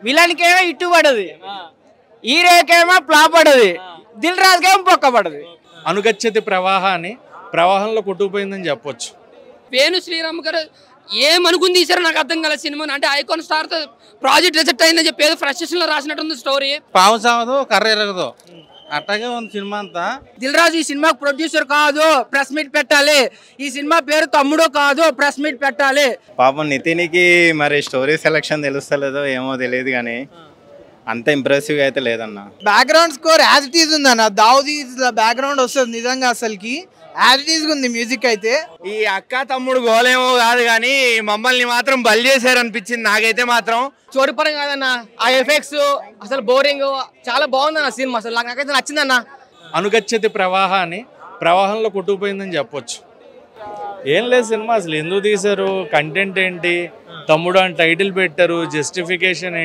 విలన్కేమో ఇట్టు పడదు, హీరోకేమో ఫ్లాప్ పడదు, దిల్ రాజుకేమో పొక్క పడదు. అనుగచ్చతి ప్రవాహాన్ని ప్రవాహంలో కొట్టుకుపోయిందని చెప్పొచ్చు. వేణు శ్రీరామ్ గారు ఏమనుకుని తీసారో నాకు అర్థం కాలేదు సినిమాని. అంటే ఐకాన్ స్టార్ తో ప్రాజెక్ట్ రిజెక్ట్ అయిందని చెప్పి ఏదో ఫ్రస్ట్రేషన్ లో రాసినట్టుంది స్టోరీ. పావు సాగదు కర్ర ఎరగదు అట్టగే ఉంది సినిమా అంతా. దిల్ రాజు ఈ సినిమాకి ప్రొడ్యూసర్ కాదు, ప్రెస్ మీట్ పెట్టాలి. ఈ సినిమా పేరు తమ్ముడు కాదు, ప్రెస్ మీట్ పెట్టాలి. పాపం నితిన్కి మరి స్టోరీ సెలక్షన్ తెలుస్తలేదో ఏమో తెలియదు కానీ అంత ఇంప్రెసివ్ గా అయితే లేదన్న. Background score as it is ఉందన్న, దావుదీ బ్యాక్గ్రౌండ్ వస్తుంది నిజంగా అసలుకి యాజ్ ఇట్ ఈజ్ ఉంది మ్యూజిక్ అయితే. ఈ అక్క తమ్ముడు గోలేమో కాదు కానీ మమ్మల్ని మాత్రం బలి చేశారు అనిపించింది నాకైతే మాత్రం. స్టోరీ పరంగా కాదన్న, ఆ ఎఫెక్ట్స్ అసలు బోరింగ్, చాలా బాగుందన్న సినిమా. అసలు నాకైతే నచ్చిందన్న. అనుగచ్చతి ప్రవాహాన్ని ప్రవాహంలో కొట్టుకుపోయిందని చెప్పొచ్చు. ఏం లేదు సినిమా అసలు ఎందుకు తీశారు, కంటెంట్ ఏంటి, తమ్ముడు అని టైటిల్ పెట్టారు, జస్టిఫికేషన్